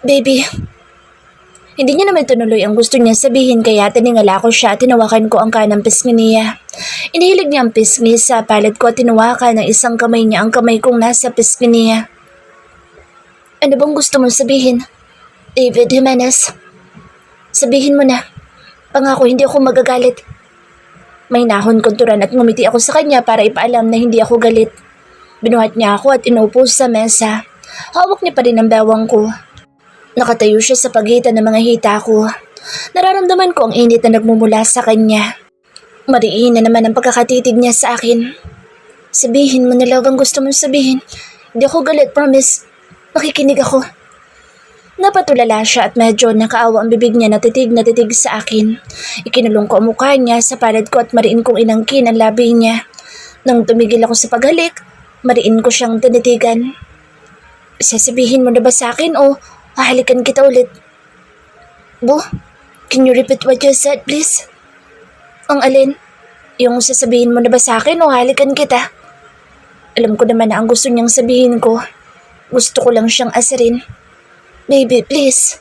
Baby, hindi niya naman tinuloy ang gusto niya sabihin kaya tiningala ko siya at tinawakan ko ang kanang pisngi niya. Inihilig niya ang pisngi sa palad ko at tinawakan ng isang kamay niya ang kamay kong nasa pisngi niya. Ano bang gusto mong sabihin? David Jimenez, sabihin mo na. Pangako hindi ako magagalit. May nahon konturan at ngumiti ako sa kanya para ipaalam na hindi ako galit. Binuhat niya ako at inupo sa mesa. Hawak niya pa rin ang bewang ko. Nakatayo siya sa pagitan ng mga hita ko. Nararamdaman ko ang init na nagmumula sa kanya. Mariin na naman ang pagkakatitig niya sa akin. Sabihin mo na love ang gusto mong sabihin. Hindi ako galit, promise. Makikinig ako. Napatulala siya at medyo nakaawa ang bibig niya na titig sa akin. Ikinulong ko ang mukha niya sa palad ko at mariin kong inangkin ang labi niya. Nang tumigil ako sa paghalik, mariin ko siyang tinitigan. Sasabihin mo na ba sa akin o hahalikan kita ulit? Bo, can you repeat what you said please? Ang alin? Yung sasabihin mo na ba sa akin o hahalikan kita? Alam ko naman na ang gusto niyang sabihin ko. Gusto ko lang siyang asarin. Baby, please.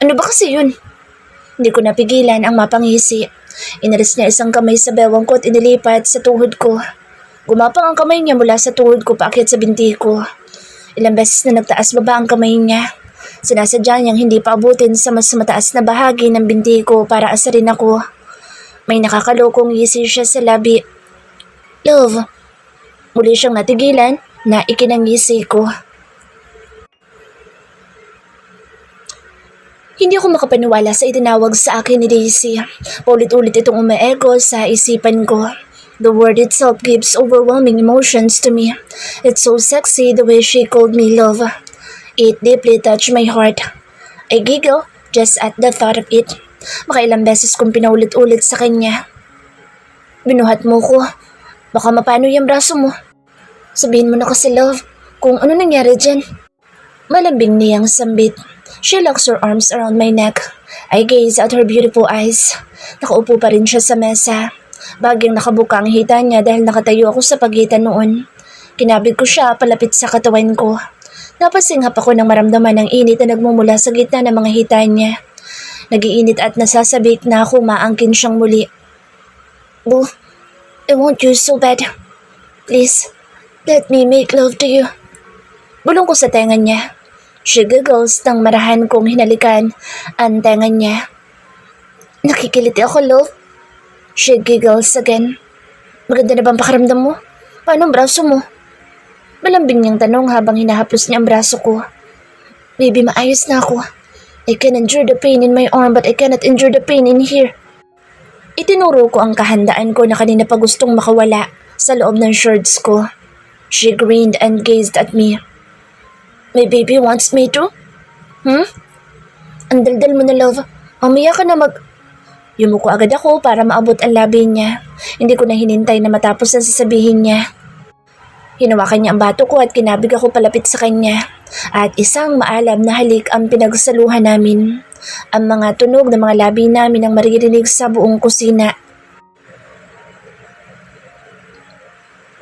Ano ba kasi yun? Hindi ko napigilan ang mapangisi. Inalis niya isang kamay sa bewang ko at inilipat sa tuhod ko. Gumapang ang kamay niya mula sa tuhod ko paakyat sa binti ko. Ilang beses na nagtaas baba ang kamay niya. Sinasadya niyang hindi pa abutin sa mas mataas na bahagi ng binti ko para asarin ako. May nakakalokong ngisi siya sa labi. Love. Muli siyang natigilan na ikinangisi ko. Hindi ako makapaniwala sa itinawag sa akin ni Daisy. Paulit-ulit itong umaego sa isipan ko. The word itself gives overwhelming emotions to me. It's so sexy the way she called me love. It deeply touched my heart. I giggle just at the thought of it. Makailang beses kong pinaulit-ulit sa kanya. Binuhat mo ko. Baka mapano yung braso mo. Sabihin mo na kasi love kung ano nangyari dyan. Malambing niyang sambit. She locks her arms around my neck. I gaze at her beautiful eyes. Nakaupo pa rin siya sa mesa. Bagyang nakabuka ang hita niya dahil nakatayo ako sa pagitan noon. Kinabig ko siya palapit sa katawan ko. Napasinghap ako nang maramdaman ang init na nagmumula sa gitna ng mga hita niya. Nagiinit at nasasabik na ako maangkin siyang muli. Bo, I want you so bad. Please, let me make love to you. Bulong ko sa tenga niya. She giggles nang marahan kong hinalikan ang tenga niya. Nakikiliti ako, love. She giggles again. Maganda na bang pakiramdam mo? Paano ang braso mo? Malambing niyang tanong habang hinahaplos niya ang braso ko. Baby, maayos na ako. I can endure the pain in my arm but I cannot endure the pain in here. Itinuro ko ang kahandaan ko na kanina pa gustong makawala sa loob ng shorts ko. She grinned and gazed at me. My baby wants me to? Ang daldal mo na love. Mamaya ka na Yumuko agad ako para maabot ang labi niya. Hindi ko na hinintay na matapos ang sasabihin niya. Hinawakan niya ang bato ko at kinabig ako palapit sa kanya. At isang maalam na halik ang pinagsaluhan namin. Ang mga tunog ng mga labi namin ang maririnig sa buong kusina.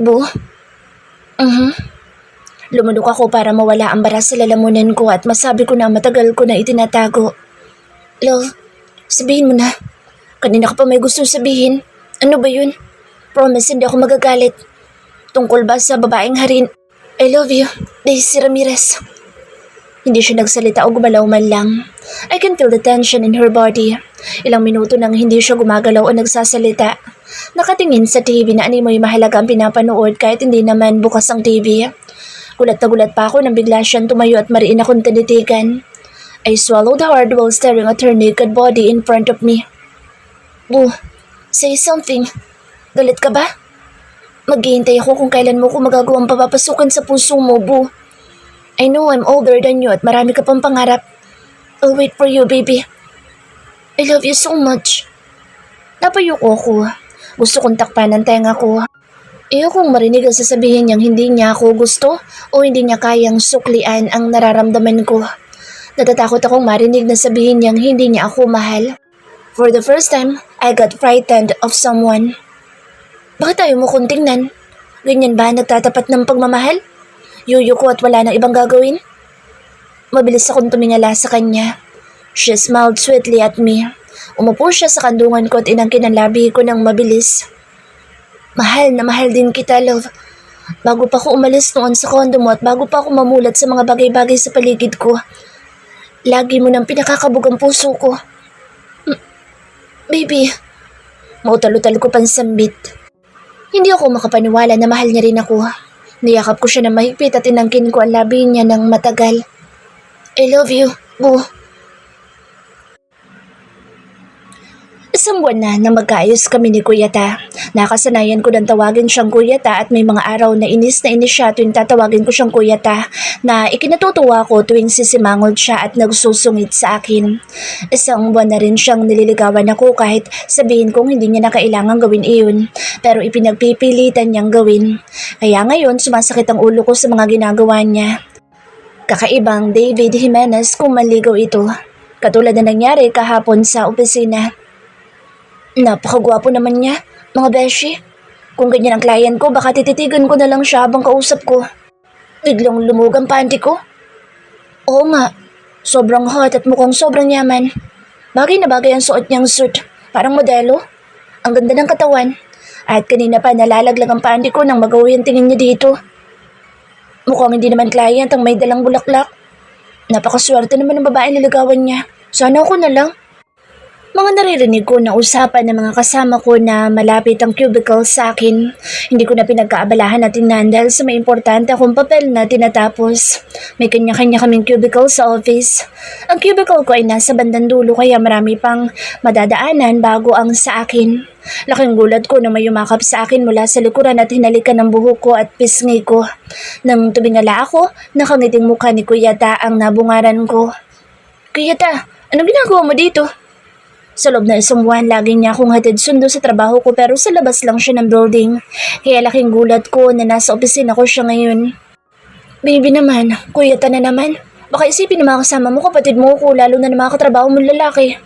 Bu? Lumulok ako para mawala ang bara sa lalamunan ko at masabi ko na matagal ko na itinatago. Love, sabihin mo na. Kanina ka pa may gusto sabihin. Ano ba yun? Promise hindi ako magagalit. Tungkol ba sa babaeng harin? I love you, Daisy Ramirez. Hindi siya nagsalita o gumalaw man lang. I can feel the tension in her body. Ilang minuto nang hindi siya gumagalaw o nagsasalita. Nakatingin sa TV na animoy mahalaga ang pinapanood kahit hindi naman bukas ang TV. Gulat na gulat pa ako nang bigla siyang tumayo at mariin akong tinitigan. I swallowed hard while staring at her naked body in front of me. Bu, say something. Galit ka ba? Maghihintay ako kung kailan mo ko magagawang papapasukan sa puso mo, Bu. I know I'm older than you at marami ka pang pangarap. I'll wait for you, baby. I love you so much. Napayuko ako. Gusto kong takpan ang tenga ko. Ayokong marinig ang sasabihin niyang hindi niya ako gusto o hindi niya kayang suklian ang nararamdaman ko. Natatakot akong marinig na sabihin niyang hindi niya ako mahal. For the first time, I got frightened of someone. Bakit tayo mo kong tingnan? Ganyan ba nagtatapat ng pagmamahal? Yuyo ko at wala nang ibang gagawin? Mabilis akong tumingala sa kanya. She smiled sweetly at me. Umupo siya sa kandungan ko at inangkin ang labi ko ng mabilis. Mahal na mahal din kita, love. Bago pa ako umalis noon sa kondo mo at bago pa ako mamulat sa mga bagay-bagay sa paligid ko, lagi mo nang pinakakabog ang puso ko. Baby, mautalo-talo ko pansambit. Hindi ako makapaniwala na mahal niya rin ako. Niyakap ko siya na mahigpit at inangkin ko ang labi niya ng matagal. I love you, boo. Isang buwan na nang magkaayos kami ni Kuya Ta. Nakasanayan ko nang tawagin siyang Kuya Ta at may mga araw na inis siya tuwing tatawagin ko siyang Kuya Ta na ikinatutuwa ko tuwing sisimangod siya at nagsusungit sa akin. Isang buwan na rin siyang nililigawan ako kahit sabihin kong hindi niya na kailangan gawin iyon pero ipinagpipilitan niyang gawin. Kaya ngayon sumasakit ang ulo ko sa mga ginagawa niya. Kakaibang David Jimenez kung manligaw ito. Katulad na nangyari kahapon sa opisina. Napakagwapo naman niya, mga beshi. Kung ganyan ang client ko, baka tititigan ko na lang siya habang kausap ko. Biglang lumug ang panty ko. Oo nga, sobrang hot at mukhang sobrang yaman. Bagay na bagay ang suot niyang suit, parang modelo. Ang ganda ng katawan. At kanina pa nalalaglag ang panty ko nang magawi ang tingin niya dito. Mukhang hindi naman client ang may dalang bulaklak. Napakaswerte naman ng babae niligawan niya. Sana ako na lang. Mga naririnig ko na usapan ng mga kasama ko na malapit ang cubicle sa akin. Hindi ko na pinagkaabalahan at tingnan dahil sa may importante akong papel na tinatapos. May kanya-kanya kaming cubicle sa office. Ang cubicle ko ay nasa bandang dulo kaya marami pang madadaanan bago ang sa akin. Laking gulat ko na may yumakap sa akin mula sa likuran at hinalikan ng buhok ko at pisngi ko. Nang tumingala ako, nakangiting mukha ni Kuya Ta ang nabungaran ko. Kuya Ta, anong ginagawa mo dito? Sa loob na isang buwan, lagi niya akong hatid sundo sa trabaho ko pero sa labas lang siya ng building. Kaya laking gulat ko na nasa opisina ko siya ngayon. Baby naman, Kuya Ta na naman. Baka isipin ng mga kasama mo, kapatid mo ko, lalo na ng mga katrabaho mong lalaki.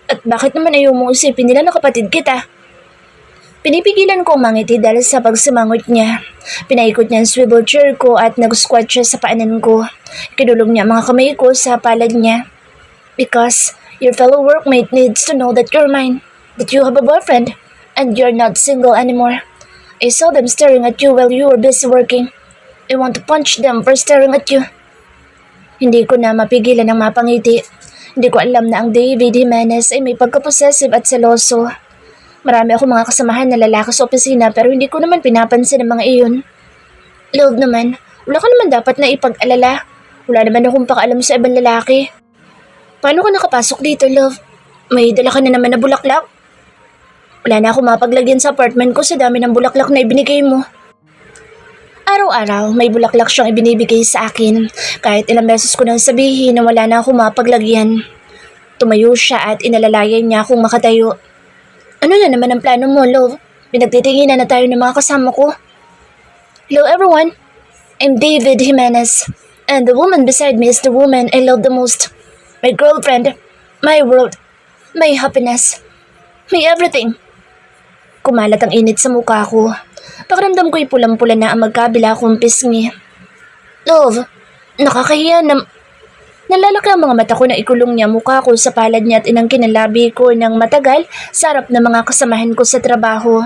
At bakit naman ayaw mong isipin nila na kapatid kita? Pinipigilan ko ang mangiti dahil sa pagsimangot niya. Pinaikot niya ang swivel chair ko at nag-squat siya sa paanan ko. Kinulong niya ang mga kamay ko sa palad niya. Because your fellow workmate needs to know that you're mine, that you have a boyfriend, and you're not single anymore. I saw them staring at you while you were busy working. I want to punch them for staring at you. Hindi ko na mapigilan ang mapangiti. Hindi ko alam na ang David Jimenez ay may pagka-possessive at seloso. Marami ako mga kasamahan na lalaki sa opisina pero hindi ko naman pinapansin ang mga iyon. Love naman, wala ka naman dapat na ipag-alala. Wala naman akong pakaalam sa ibang lalaki. Paano ka nakapasok dito, love? May dala ka na naman na bulaklak? Wala na ako mapaglagyan sa apartment ko sa dami ng bulaklak na ibinigay mo. Araw-araw, may bulaklak siyang ibinibigay sa akin. Kahit ilang beses ko nang sabihin na wala na ako mapaglagyan. Tumayo siya at inalalayan niya akong makatayo. Ano na naman ang plano mo, love? Pinagtitinginan na tayo ng mga kasama ko. Hello everyone, I'm David Jimenez. And the woman beside me is the woman I love the most. My girlfriend, my world, my happiness, my everything. Kumalat ang init sa mukha ko. Pakiramdam ko'y pulang-pula na ang magkabila kong pisngi. Love, nakakahiya na... Nalalaki ang mga mata ko na ikulong niya mukha ko sa palad niya at inangkin ang labi ko ng matagal sa harap ng mga kasamahan ko sa trabaho.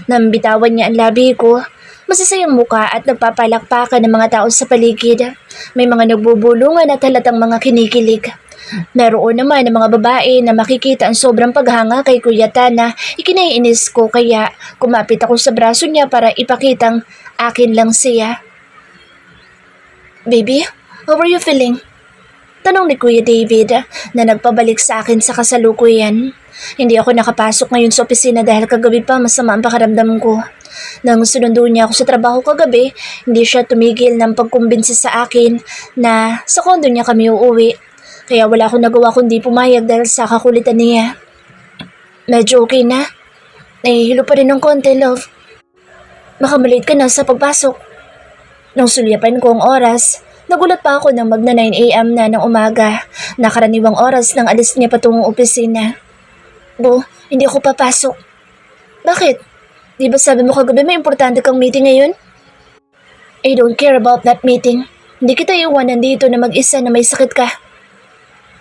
Nang bitawan niya ang labi ko, masasayang mukha at nagpapalakpakan ng mga tao sa paligid. May mga nagbubulungan at halatang mga kinikilig. Meron naman ng mga babae na makikita ang sobrang paghanga kay Kuya Ta na ikinaiinis ko kaya kumapit ako sa braso niya para ipakitang akin lang siya. Baby, how are you feeling? Tanong ni Kuya David na nagpabalik sa akin sa kasalukuyan. Hindi ako nakapasok ngayon sa opisina dahil kagabi pa masama ang pakiramdam ko. Nang sunundo niya ako sa trabaho kagabi, hindi siya tumigil ng pagkumbinsi sa akin na sa kondo niya kami uuwi. Kaya wala akong nagawa kundi pumayag dahil sa kakulitan niya. Medyo okay na. Nahihilo pa rin ng konti, love. Makamaliit ka na sa pagpasok. Nang sulyapan ko ang oras, nagulat pa ako nang magna 9 a.m. na ng umaga. Nakaraniwang oras ng alis niya patungong opisina. Bo, hindi ako papasok. Bakit? Di ba sabi mo kagabi may importante kang meeting ngayon? I don't care about that meeting. Hindi kita iwanan dito na mag-isa na may sakit ka.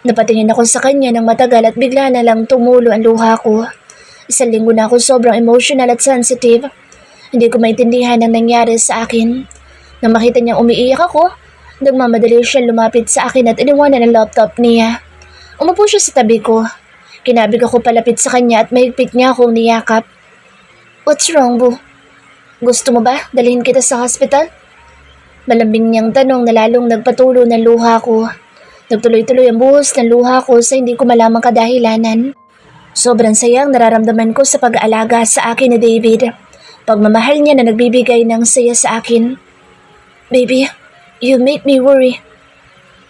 Napatingin ako sa kanya ng matagal at bigla na lang tumulo ang luha ko. 1 linggo na ako sobrang emotional at sensitive. Hindi ko maintindihan ang nangyari sa akin. Nang makita niyang umiiyak ako, nagmamadali siya lumapit sa akin at iniwanan ang laptop niya. Umupo siya sa tabi ko. Kinabig ako palapit sa kanya at mahigpit niya akong niyakap. What's wrong, boo? Gusto mo ba dalhin kita sa hospital? Malambing niyang tanong na lalong nagpatulo ng luha ko. Nagtuloy-tuloy ang buhos ng luha ko sa hindi ko malamang kadahilanan. Sobrang sayang nararamdaman ko sa pag-aalaga sa akin ni David. Pagmamahal niya na nagbibigay ng saya sa akin. Baby, you make me worry.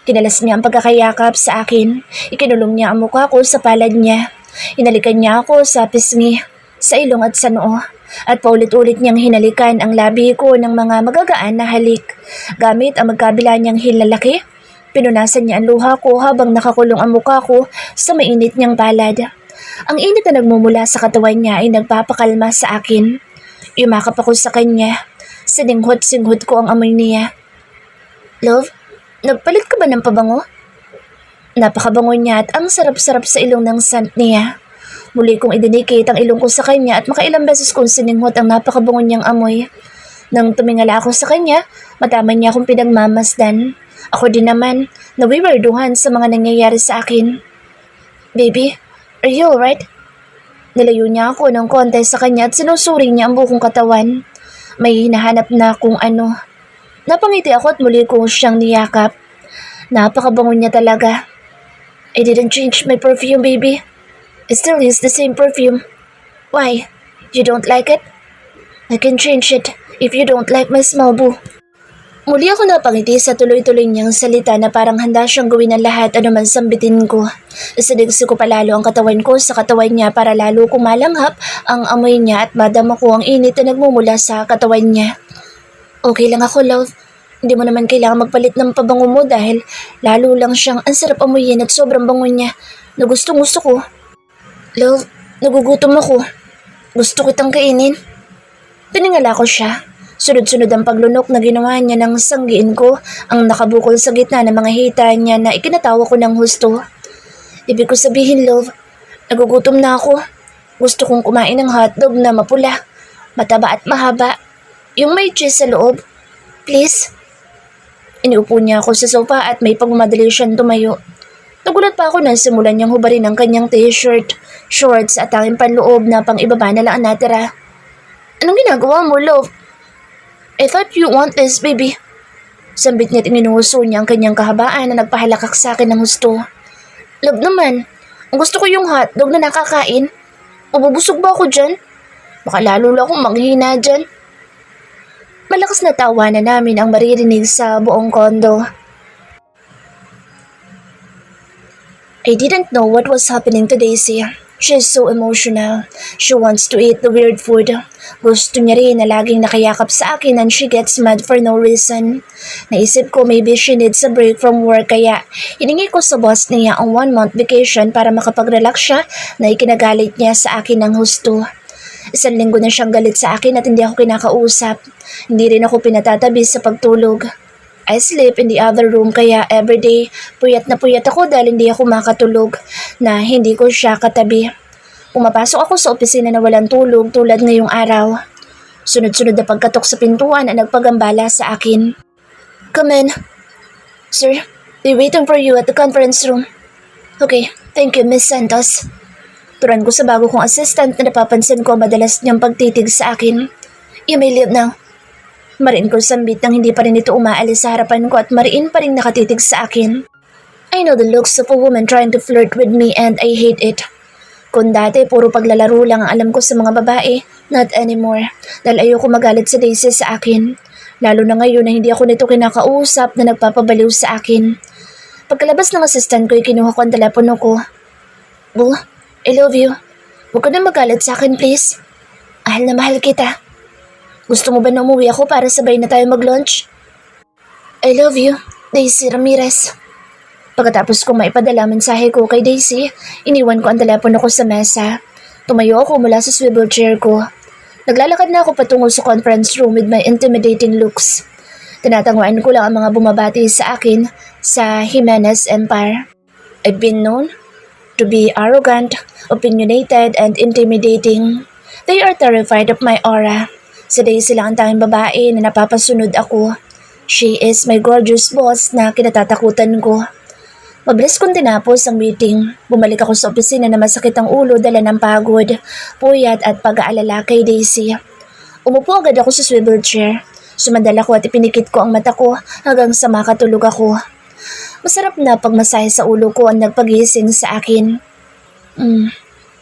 Kinalas niya ang pagkakayakap sa akin. Ikinulong niya ang mukha ko sa palad niya. Inalikan niya ako sa pisngi, sa ilong at sa noo. At paulit-ulit niyang hinalikan ang labi ko ng mga magagaan na halik. Gamit ang magkabila niyang hilalaki, pinunasan niya ang luha ko habang nakakulong ang mukha ko sa mainit niyang palad. Ang init na nagmumula sa katawan niya ay nagpapakalma sa akin. Yumakap ako sa kanya. Sininghot-singhot ko ang amoy niya. Love, nagpalit ka ba ng pabango? Napakabango niya at ang sarap-sarap sa ilong ng scent niya. Muli kong idinikit ang ilong ko sa kanya at makailang beses kong sininghot ang napakabango niyang amoy. Nang tumingala ako sa kanya, matama niya akong pinagmamasdan. Ako din naman, nawiwerduhan sa mga nangyayari sa akin. Baby, are you alright? Nilayo niya ako ng konti sa kanya at sinusuri niya ang buong katawan. May hinahanap na kung ano. Napangiti ako at muli kong siyang niyakap. Napakabango niya talaga. I didn't change my perfume, baby. I still use the same perfume. Why? You don't like it? I can change it if you don't like my smell, boo. Muli ako napangiti sa tuloy-tuloy niyang salita na parang handa siyang gawin ang lahat anuman sambitin ko. Isinigsi ko palalo ang katawan ko sa katawan niya para lalo kong malanghap ang amoy niya at madama ko ang init na nagmumula sa katawan niya. Okay lang ako, love. Hindi mo naman kailangan magpalit ng pabango mo dahil lalo lang siyang ang sarap amoyin at sobrang bango niya na gustong-gusto ko. Love, nagugutom ako. Gusto kitang kainin. Piningala ko siya. Sunod-sunod ang paglunok na ginawa niya ng sanggiin ko ang nakabukol sa gitna ng mga hita niya na ikinatawa ko ng husto. Ibig ko sabihin, love, nagugutom na ako. Gusto kong kumain ng hotdog na mapula, mataba at mahaba. Yung may cheese sa loob. Please. Iniupo niya ako sa sofa at may pagmamadali siyang tumayo. Nagulat pa ako nang simulan niyang hubarin ang kanyang t-shirt, shorts at tanging panloob na pang ibaba na lang ang natira. Anong ginagawa mo, love? I thought you want this, baby. Sambit niya't ininuhuso niya ang kanyang kahabaan na nagpahalakak sa akin ng husto. Love naman, ang gusto ko yung hotdog na nakakain. Mabubusog ba ako dyan? Baka lalo lang akong manghina dyan. Malakas na tawa na namin ang maririnig sa buong kondo. I didn't know what was happening to Daisy. She's so emotional. She wants to eat the weird food. Gusto niya rin na laging nakayakap sa akin and she gets mad for no reason. Naisip ko maybe she needs a break from work kaya hiningi ko sa boss niya ang 1-month vacation para makapag-relax siya na ikinagalit niya sa akin ng husto. 1 linggo na siyang galit sa akin at hindi ako kinakausap. Hindi rin ako pinatatabi sa pagtulog. I sleep in the other room kaya everyday puyat na puyat ako dahil hindi ako makatulog na hindi ko siya katabi. Pumapasok ako sa opisina na walang tulog tulad ngayong araw. Sunod-sunod na pagkatok sa pintuan na nagpagambala sa akin. Come in. Sir, they're waiting for you at the conference room. Okay, thank you, Miss Santos. Turan ko sa bago kong assistant na napapansin ko madalas niyang pagtitig sa akin. You may leave now. Mariin ko sambit nang hindi pa rin ito umaalis sa harapan ko at mariin pa rin nakatitig sa akin. I know the looks of a woman trying to flirt with me and I hate it. Kung dati puro paglalaro lang ang alam ko sa mga babae, not anymore. Dahil ayoko magalit sa Daisy sa akin. Lalo na ngayon na hindi ako nito kinakausap na nagpapabaliw sa akin. Pagkalabas ng assistant ko, kinuha ko ang telepono ko. Boo, I love you. Huwag ka na magalit sa akin, please. Mahal na mahal kita. Gusto mo ba na umuwi ako para sabay na tayo mag-lunch? I love you, Daisy Ramirez. Pagkatapos kong maipadala mensahe ko kay Daisy, iniwan ko ang telepono ko sa mesa. Tumayo ako mula sa swivel chair ko. Naglalakad na ako patungo sa conference room with my intimidating looks. Tinatanguan ko lang ang mga bumabati sa akin sa Jimenez Empire. I've been known to be arrogant, opinionated, and intimidating. They are terrified of my aura. Sa Daisy lang ang tanging babae na napapasunod ako. She is my gorgeous boss na kinatatakutan ko. Mabilis kong tinapos ang meeting. Bumalik ako sa opisina na masakit ang ulo dala ng pagod, puyat at pag-aalala kay Daisy. Umupo agad ako sa swivel chair. Sumandal ako at ipinikit ko ang mata ko hanggang sa makatulog ako. Masarap na pagmasahe sa ulo ko ang nagpagising sa akin.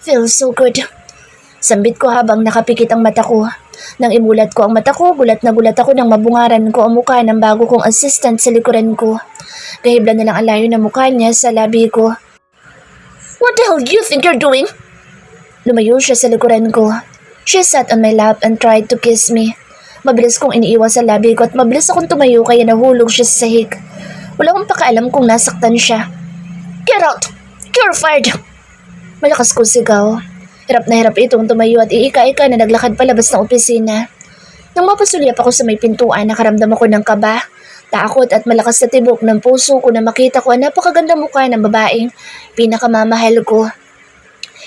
Feels so good. Sambit ko habang nakapikit ang mata ko. Nang imulat ko ang mata ko, gulat na gulat ako nang mabungaran ko ang mukha ng bago kong assistant sa likuran ko. Kahibla na lang ang layo ng mukha niya sa labi ko. What the hell do you think you're doing? Lumayo siya sa likuran ko. She sat on my lap and tried to kiss me. Mabilis kong iniiwas sa labi ko at mabilis akong tumayo kaya nahulog siya sa sahig. Wala akong pakaalam kung nasaktan siya. Get out! You're fired! Malakas ko sigaw. Hirap na hirap itong tumayo at iika-ika na naglakad palabas ng opisina. Nang mapasulyap ako sa may pintuan, nakaramdam ako ng kaba, takot at malakas na tibok ng puso ko na makita ko ang napakaganda mukha ng babaeng pinakamamahal ko.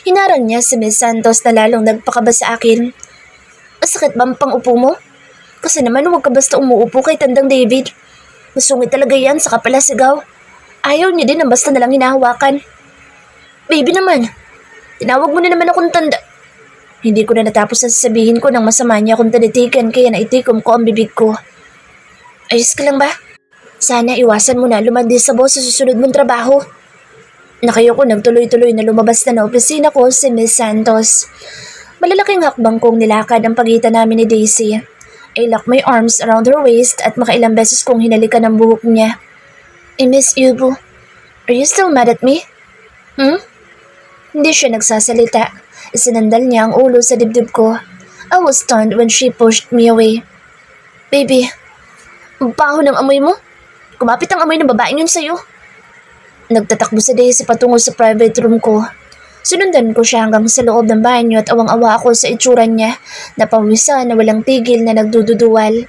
Hinarang niya si Miss Santos na lalong nagpakaba sa akin. Masakit ba ang pang-upo mo? Kasi naman huwag ka basta umuupo kay Tandang David. Masungit talaga yan, saka pala sigaw. Ayaw niya din ang basta nalang hinahawakan. Baby naman, tinawag mo na naman akong tanda. Hindi ko na natapos na sasabihin ko nang masama niya akong tanitikan kaya naitikom ko ang bibig ko. Ayos ka lang ba? Sana iwasan mo na lumandi sa boss sa susunod mong trabaho. Nakayo ko nagtuloy-tuloy na lumabas na opisina ko si Miss Santos. Malalaking hakbang kong nilakad ang pagitan namin ni Daisy. I locked my arms around her waist at makailang beses kong hinalikan ang buhok niya. I miss you, boo. Are you still mad at me? Hindi siya nagsasalita. Isinandal niya ang ulo sa dibdib ko. I was stunned when she pushed me away. Baby, baho ng amoy mo? Kumapit ang amoy ng babaeng yun sa'yo. Nagtatakbo sa Daisy patungo sa private room ko. Sinundan ko siya hanggang sa loob ng banyo at awang-awa ako sa itsura niya, napawisan na walang tigil na nagdududuwal.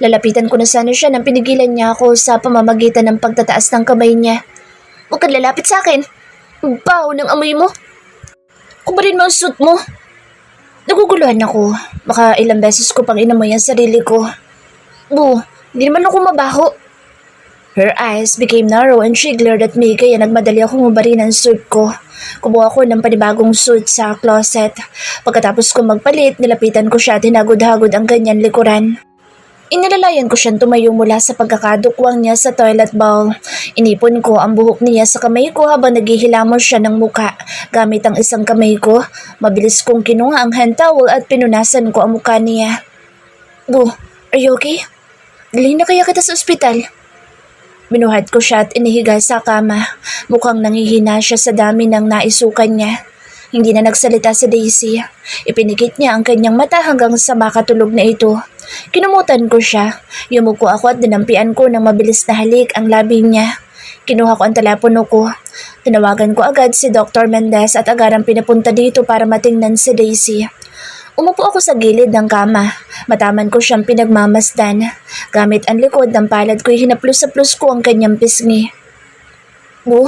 Lalapitan ko na sana siya nang pinigilan niya ako sa pamamagitan ng pagtataas ng kamay niya. Huwag kang lalapit sa akin. Baho ng amoy mo. Kumarin mo ang suit mo. Naguguluhan ako. Baka ilang beses ko pang inamoy ang sarili ko. Bu, hindi naman ako mabaho. Her eyes became narrow and she glared at me kaya nagmadali akong hubarin ang suit ko. Kumuha ko ng panibagong suit sa closet. Pagkatapos ko magpalit, nilapitan ko siya at hinagod-hagod ang ganyan likuran. Inilalayan ko siyang tumayo mula sa pagkakadukwang niya sa toilet bowl. Inipon ko ang buhok niya sa kamay ko habang naghihilamos siya ng muka. Gamit ang isang kamay ko, mabilis kong kinuha ang hand towel at pinunasan ko ang muka niya. Bu, are you okay? Dalhin na kaya kita sa ospital? Binuhat ko siya at inihiga sa kama. Mukhang nangihina siya sa dami ng naisukan niya. Hindi na nagsalita si Daisy. Ipinikit niya ang kanyang mata hanggang sa makatulog na ito. Kinumutan ko siya. Yumuko ako at dinampian ko ng mabilis na halik ang labi niya. Kinuha ko ang telepono ko. Tinawagan ko agad si Dr. Mendez at agarang pinapunta dito para matingnan si Daisy. Umupo ako sa gilid ng kama. Mataman ko siyang pinagmamasdan. Gamit ang likod ng palad ko'y hinaplos-saplos ko ang kanyang pisngi. Bu?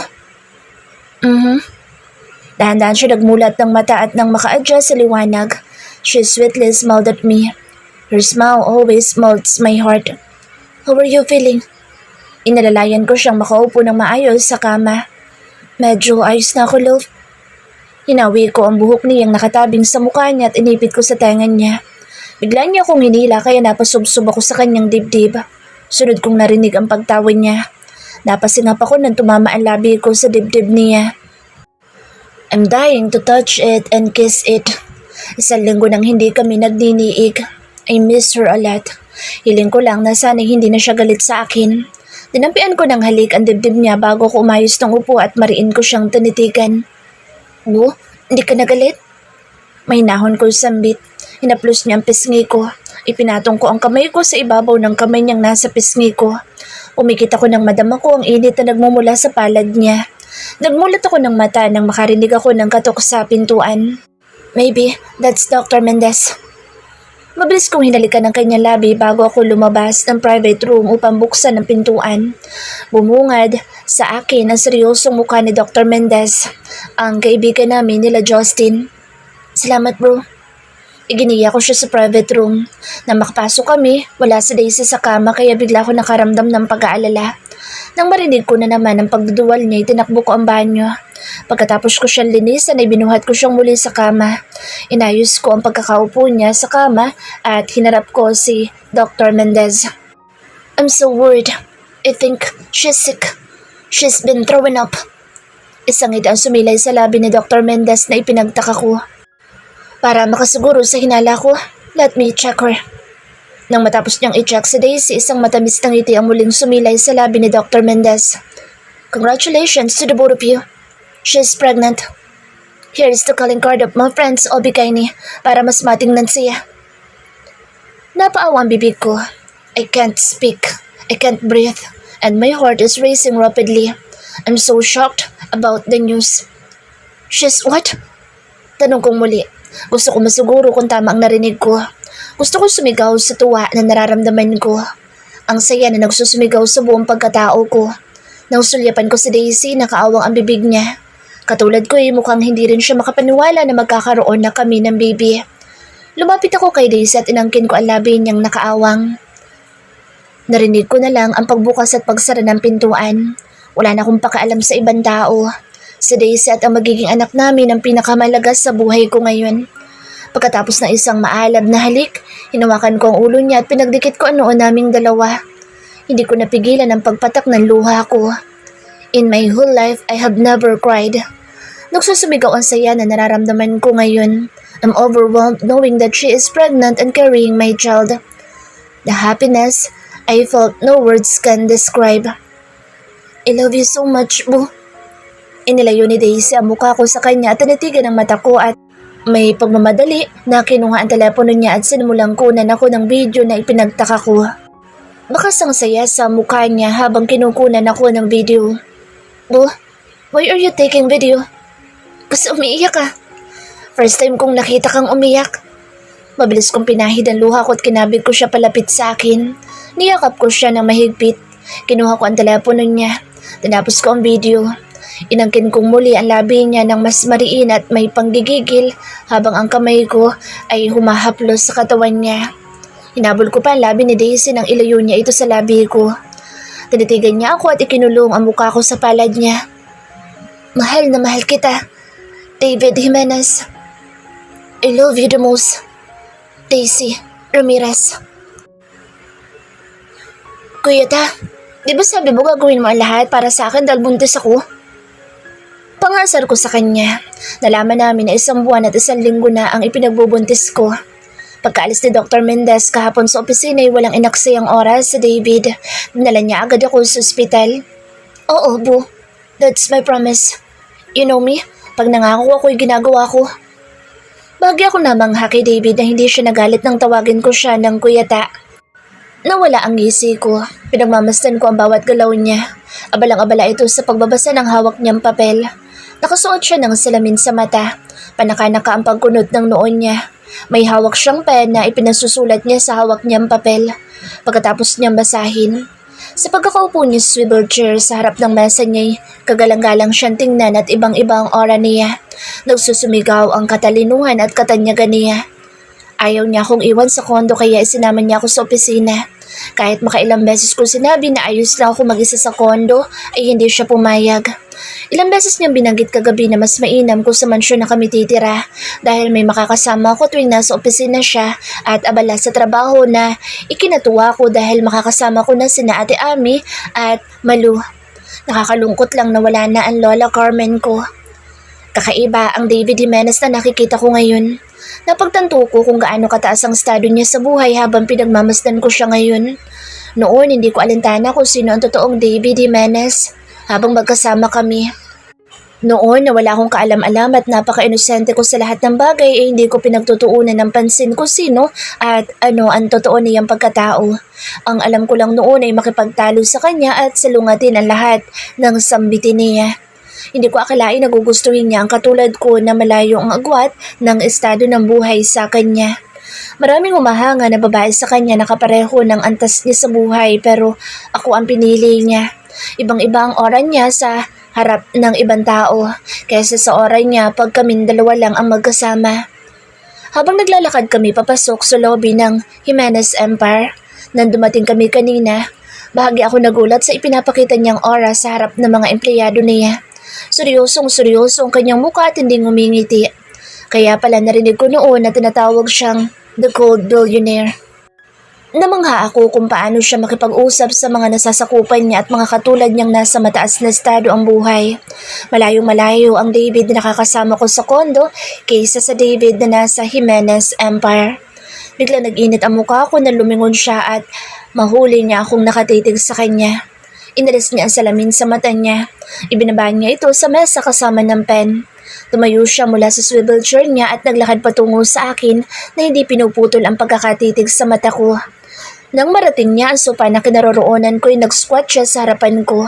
Dahan-dahan siya nagmulat ng mata at nang maka-adjust sa liwanag. She sweetly smiled at me. Her smile always melts my heart. How are you feeling? Inalalayan ko siyang makaupo ng maayos sa kama. Medyo ayos na ako, love. Hinawi ko ang buhok niyang nakatabing sa mukha niya at inipit ko sa tenga niya. Bigla niya akong hinila kaya napasubsob ako sa kanyang dibdib. Sunod kong narinig ang pagtawa niya. Napasingap ako nang tumama ang labi ko sa dibdib niya. I'm dying to touch it and kiss it. Isang linggo nang hindi kami nagdiniig. I miss her a lot. Hiling ko lang na sana hindi na siya galit sa akin. Dinampian ko ng halik ang dibdib niya bago ko umayos ng upo at mariin ko siyang tinitigan. Bu, hindi ka nagalit? May nahon ko sambit. Hinaplos niya ang pisngi ko. Ipinatong ko ang kamay ko sa ibabaw ng kamay niyang nasa pisngi ko. Umikit ako ng madama ko ang init na nagmumula sa palad niya. Nagmulat ako ng mata nang makarinig ako ng katok sa pintuan. Maybe that's Dr. Mendez. Mabilis kong hinalikan ang kanyang labi bago ako lumabas ng private room upang buksan ang pintuan. Bumungad sa akin ang seryosong mukha ni Dr. Mendez, ang kaibigan namin nila Justin. Salamat bro. Iginiya ko siya sa private room. Nang makapasok kami, wala si Daisy sa kama kaya bigla ko nakaramdam ng pag-aalala. Nang marinig ko na naman ang pagduduwal niya, tinakbo ko ang banyo. Pagkatapos ko siyang linisan ay binuhat ko siyang muli sa kama. Inayos ko ang pagkakaupo niya sa kama at hinarap ko si Dr. Mendez. I'm so worried. I think she's sick. She's been throwing up. Isang ngiti ang sumilay sa labi ni Dr. Mendez na ipinagtaka ko. Para makasiguro sa hinala ko, let me check her. Nang matapos niyang i-check si Daisy, isang matamis na ngiti ang muling sumilay sa labi ni Dr. Mendez. Congratulations to the both of you. She's pregnant. Here is the calling card of my friends Obikaini para mas matingnan siya. Napaawa ang bibig ko. I can't speak. I can't breathe. And my heart is racing rapidly. I'm so shocked about the news. She's what? Tanong kong muli. Gusto ko masiguro kung tama ang narinig ko. Gusto ko sumigaw sa tuwa na nararamdaman ko. Ang saya na nagsusumigaw sa buong pagkatao ko. Nang sulyapan ko si Daisy, nakaawang ang bibig niya. Katulad ko mukhang hindi rin siya makapaniwala na magkakaroon na kami ng baby. Lumapit ako kay Daisy at inangkin ko ang labi niyang nakaawang. Narinig ko na lang ang pagbukas at pagsara ng pintuan. Wala na akong pakialam sa ibang tao. Si Daisy at ang magiging anak namin ang pinakamalaga sa buhay ko ngayon. Pagkatapos ng isang maalab na halik, hinawakan ko ang ulo niya at pinagdikit ko ang noo naming dalawa. Hindi ko napigilan ang pagpatak ng luha ko. In my whole life, I have never cried. Nagsusumigaw ang saya na nararamdaman ko ngayon. I'm overwhelmed knowing that she is pregnant and carrying my child. The happiness I felt no words can describe. I love you so much, Boo. Inilayo ni Daisy ang mukha ko sa kanya at tinitigan ang mata ko at may pagmamadali na kinuha ang telepono niya at sinimulang kunan ako ng video na ipinagtaka ko. Bakas ang saya sa mukha niya habang kinukunan ako ng video. Boo, why are you taking video? Kasi umiiyak ka. First time kong nakita kang umiyak. Mabilis kong pinahid ang luha ko at kinabig ko siya palapit sa akin. Niyakap ko siya ng mahigpit. Kinuha ko ang telepono niya. Tinapos ko ang video. Inangkin kong muli ang labi niya ng mas mariin at may panggigigil habang ang kamay ko ay humahaplos sa katawan niya. Hinabol ko pa ang labi ni Daisy nang ilayo niya ito sa labi ko. Tinitigan niya ako at ikinulong ang mukha ko sa palad niya. Mahal na mahal kita, David Jimenez. I love you the most, Daisy Ramirez. Kuya ta, di ba sabi mo gagawin mo ang lahat para sa akin dahil buntis ako? Pangasar ko sa kanya. Nalaman namin na 1 buwan at 1 linggo na ang ipinagbubuntis ko. Pagkaalis ni Dr. Mendez kahapon sa opisina ay walang inaksayang oras sa David. Dinala niya agad ako sa ospital. Oo, Boo. That's my promise. You know me, pag nangako ako'y ginagawa ko. Bagay ako namangha kay David na hindi siya nagalit nang tawagin ko siya ng kuyata. Nawala ang ngisi ko. Pinagmamasdan ko ang bawat galaw niya. Abalang-abala ito sa pagbabasa ng hawak niyang papel. Nakasuot siya ng salamin sa mata. Panaka-naka ang pagkunot ng noon niya. May hawak siyang pen na ipinasusulat niya sa hawak niyang papel. Pagkatapos niyang basahin, sa pagkakaupo niya sa swivel chair sa harap ng mesa niya, kagalang-galang siyang tingnan at ibang-ibang aura niya. Nagsusumigaw ang katalinuhan at katanyagan niya. Ayaw niya akong iwan sa kondo kaya isinama niya ako sa opisina. Kahit makailang beses ko sinabi na ayos lang ako mag-isa sa kondo, ay hindi siya pumayag. Ilang beses niyang binanggit kagabi na mas mainam kung sa mansyon na kami titira dahil may makakasama ko tuwing nasa opisina siya at abala sa trabaho na ikinatuwa ko dahil makakasama ko na sina Ate Ami at Malu. Nakakalungkot lang na wala na ang Lola Carmen ko. Kakaiba ang David Jimenez na nakikita ko ngayon. Napagtanto ko kung gaano kataas ang estado niya sa buhay habang pinagmamasdan ko siya ngayon. Noon hindi ko alintana kung sino ang totoong David Jimenez habang magkasama kami. Noon na wala akong kaalam-alam at napaka-inosente ko sa lahat ng bagay ay hindi ko pinagtutuunan ng pansin kung sino at ano ang totoo niyang pagkatao. Ang alam ko lang noon ay makipagtalo sa kanya at salungatin ang lahat ng sambitin niya. Hindi ko akalain na gugustuhin niya ang katulad ko na malayo ang agwat ng estado ng buhay sa kanya. Maraming humahanga na babae sa kanya na kapareho ng antas niya sa buhay pero ako ang pinili niya. Ibang-iba ang oras niya sa harap ng ibang tao kaysa sa oras niya pag kaming dalawa lang ang magkasama. Habang naglalakad kami papasok sa lobby ng Jimenez Empire, nang dumating kami kanina, bahagi ako nagulat sa ipinapakita niyang oras sa harap ng mga empleyado niya. Seryosong-seryoso ang kanyang mukha at hindi ngumingiti. Kaya pala narinig ko noon na tinatawag siyang The Gold Billionaire. Namangha ako kung paano siya makipag-usap sa mga nasasakupan niya at mga katulad niyang nasa mataas na estado ang buhay. Malayong-malayo ang David na nakakasama ko sa kondo kaysa sa David na nasa Jimenez Empire. Bigla nag-init ang mukha ko na lumingon siya at mahuli niya akong nakatitig sa kanya. Inalis niya ang salamin sa mata niya. Ibinaba niya ito sa mesa kasama ng pen. Tumayo siya mula sa swivel chair niya at naglakad patungo sa akin na hindi pinuputol ang pagkakatitig sa mata ko. Nang marating niya ang sopa na kinaroroonan ko ay nag-squat siya sa harapan ko.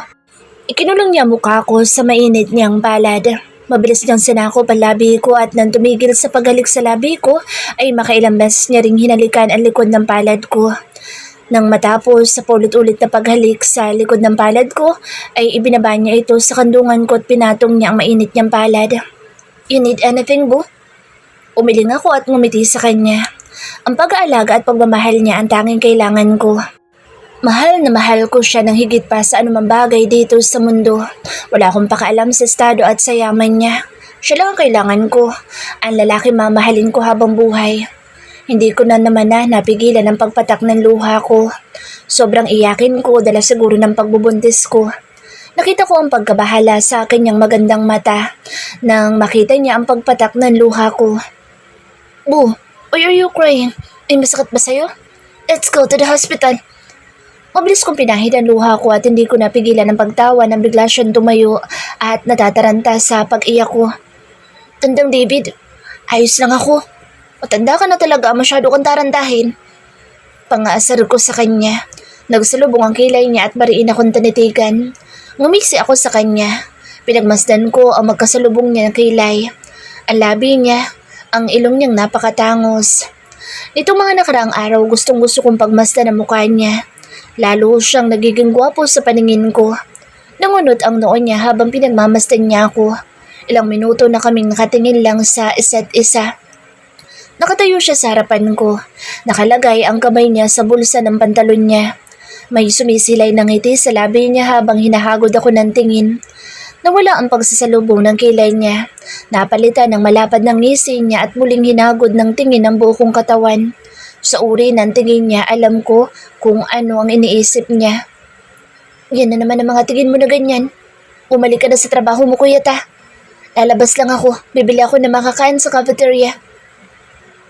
Ikinulong niya mukha ko sa mainit niyang palad. Mabilis niyang sinakop ang labi ko at nang tumigil sa paghalik sa labi ko ay makailang beses niya ring hinalikan ang likod ng palad ko. Nang matapos sa paulit-ulit na paghalik sa likod ng palad ko ay ibinaba niya ito sa kandungan ko at pinatong niya ang mainit niyang palad. You need anything, boo? Umiling ako at ngumiti sa kanya. Ang pag-aalaga at pagmamahal niya ang tanging kailangan ko. Mahal na mahal ko siya ng higit pa sa anumang bagay dito sa mundo. Wala akong pakaalam sa estado at sa yaman niya. Siya lang ang kailangan ko. Ang lalaki mamahalin ko habang buhay. Hindi ko na naman napigilan ang pagpatak ng luha ko. Sobrang iyakin ko dala siguro ng pagbubuntis ko. Nakita ko ang pagkabahala sa kanyang magandang mata nang makita niya ang pagpatak ng luha ko. Boo, why are you crying? Ay masakit ba sa'yo? Let's go to the hospital. Mabilis kong pinahid ang luha ko at hindi ko napigilan ang pagtawa nang bigla siyang tumayo at natataranta sa pag-iyak ko. Tandang David, ayos lang ako. Matanda ka na talaga, masyado kang tarantahin. Pangaasar ko sa kanya. Nagsalubong ang kilay niya at mariin akong tanitigan. Ngumisi ako sa kanya. Pinagmasdan ko ang magkasalubong niya ng kilay. Ang labi niya, ang ilong niyang napakatangos. Nitong mga nakaraang araw, gustong-gusto kong pagmasdan ang mukha niya. Lalo siyang nagiging gwapo sa paningin ko. Nangunot ang noo niya habang pinagmamasdan niya ako. Ilang minuto na kaming nakatingin lang sa isa't isa. Nakatayo siya sa harapan ko. Nakalagay ang kamay niya sa bulsa ng pantalon niya. May sumisilay ng ngiti sa labi niya habang hinahagod ako ng tingin. Nawala ang pagsasalubong ng kilay niya. Napalitan ng malapad ng ngisi niya at muling hinagod ng tingin ang buo kong katawan. Sa uri ng tingin niya, alam ko kung ano ang iniisip niya. Yan na naman ang mga tingin mo na ganyan. Umalik ka na sa trabaho mo, kuya ta. Lalabas lang ako. Bibili ako ng makakain sa cafeteria.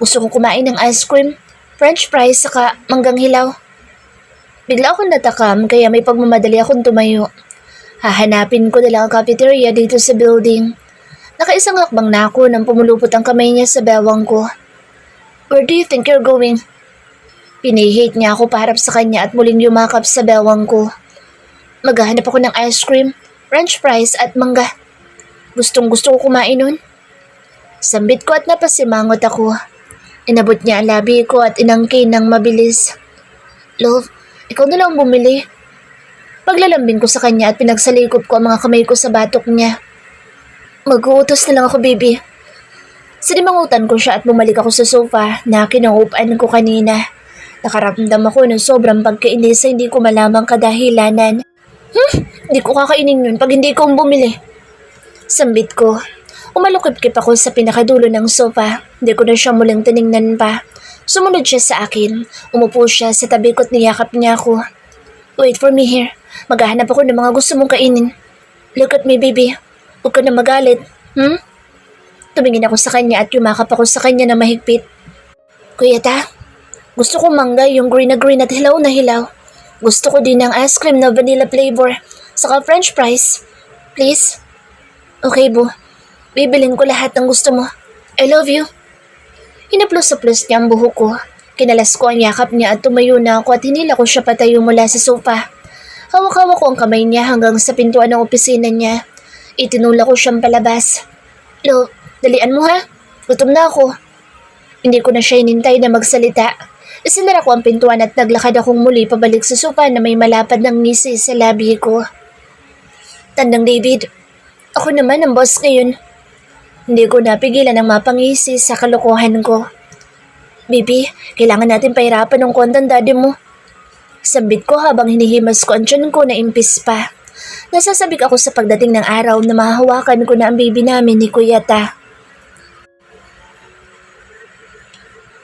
Gusto kong kumain ng ice cream, french fries, saka manggang hilaw. Bigla akong natakam kaya may pagmamadali akong tumayo. Hahanapin ko na lang ang cafeteria dito sa building. Nakaisang hakbang na ako nang pumulupot ang kamay niya sa bewang ko. Where do you think you're going? Pinihit niya ako paharap sa kanya at muling yumakap sa bewang ko. Maghahanap ako ng ice cream, french fries at mangga. Gustong-gusto ko kumain nun. Sambit ko at napasimangot ako. Inabot niya ang labi ko at inangkin ng mabilis. Love, ikaw na lang bumili. Paglalambing ko sa kanya at pinagsalikop ko ang mga kamay ko sa batok niya. Mag-uutos na lang ako, baby. Sinimangutan ko siya at bumalik ako sa sofa na kinauupan ko kanina. Nakaramdam ako ng sobrang pagkainis sa hindi ko malamang kadahilanan. Hindi ko kakainin yun pag hindi ko bumili. Sambit ko. Umalukip-kip ako sa pinakadulo ng sofa. Hindi ko na siya muling tiningnan pa. Sumunod siya sa akin. Umupo siya sa tabi ko at niyakap niya ako. Wait for me here. Maghahanap ako ng mga gusto mong kainin. Look at me, baby. Huwag ka na magalit. Tumingin ako sa kanya at yumakap ako sa kanya na mahigpit. Kuya ta, gusto ko mangga yung green at hilaw na hilaw. Gusto ko din ng ice cream na vanilla flavor. Saka french fries. Please? Okay, boo. Bibilin ko lahat ng gusto mo. I love you. Hinaplos-saplos niya ang buhok ko. Kinalas ko ang yakap niya at tumayo na ako at hinila ko siya patayo mula sa sofa. Hawak-hawak ko ang kamay niya hanggang sa pintuan ng opisina niya. Itinula ko siyang palabas. Lo, dalian mo ha. Gutom na ako. Hindi ko na siya hinintay na magsalita. Isinara ko ang pintuan at naglakad akong muli pabalik sa sopa na may malapad ng ngisi sa labi ko. Tandang David, ako naman ang boss ngayon. Hindi ko napigilan ang mapangisi sa kalokohan ko. Baby, kailangan natin pahirapan ng kontan daddy mo. Sambit ko habang hinihimas ko ang tiyan ko na impis pa. Nasasabik ako sa pagdating ng araw na mahahawakan ko na ang baby namin ni Kuya Ta.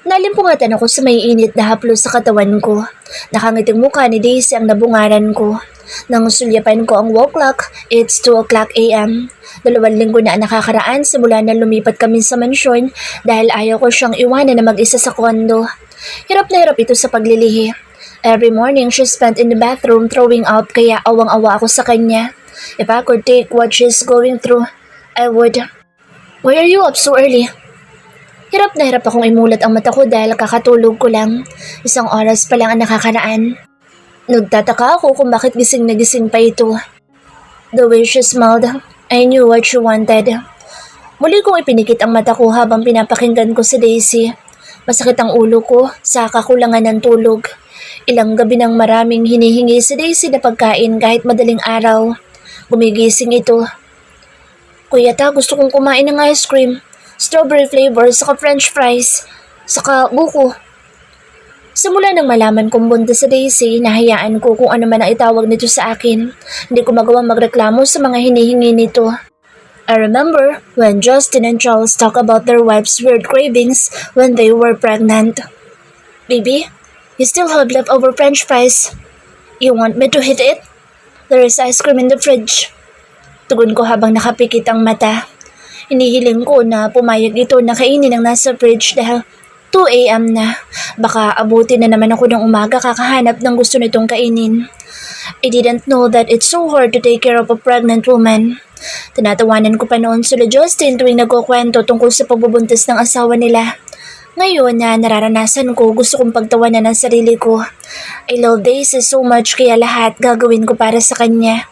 Nalimpungatan ako sa may init na haplos sa katawan ko. Nakangiting mukha ni Daisy ang nabungaran ko. Nang sulyapan ko ang wall clock, it's 2 o'clock a.m. 2 linggo na ang nakakaraan simula na lumipat kami sa mansyon dahil ayaw ko siyang iwanan na mag-isa sa kondo. Hirap na hirap ito sa paglilihi. Every morning she spent in the bathroom throwing up kaya awang-awa ako sa kanya. If I could take what she's going through, I would. Why are you up so early? Hirap na hirap akong imulat ang mata ko dahil kakatulog ko lang. 1 oras pa lang ang nakakaraan. Nagtataka ako kung bakit gising na gising pa ito. The way she smiled, I knew what she wanted. Muli kong ipinikit ang mata ko habang pinapakinggan ko si Daisy. Masakit ang ulo ko sa kakulangan ng tulog. Ilang gabi nang maraming hinihingi si Daisy na pagkain kahit madaling araw. Gumigising ito. Kuya Ta, gusto kong kumain ng ice cream. Strawberry flavor, saka french fries, saka buko. Simula nang malaman kong buntis si Daisy, nahayaan ko kung ano man ang itawag nito sa akin. Hindi ko magawang magreklamo sa mga hinihingi nito. I remember when Justin and Charles talk about their wives' weird cravings when they were pregnant. Baby, you still have leftover french fries. You want me to hit it? There is ice cream in the fridge. Tugon ko habang nakapikit ang mata. Inihiling ko na pumayag ito na kainin ang nasa fridge dahil 2 a.m. na. Baka abutin na naman ako ng umaga kakahanap ng gusto nitong kainin. I didn't know that it's so hard to take care of a pregnant woman. Tinatawanan ko pa noon sila Justin tuwing nagkukwento tungkol sa pagbubuntis ng asawa nila. Ngayon na nararanasan ko, gusto kong pagtawanan ng sarili ko. I love Daisy so much kaya lahat gagawin ko para sa kanya.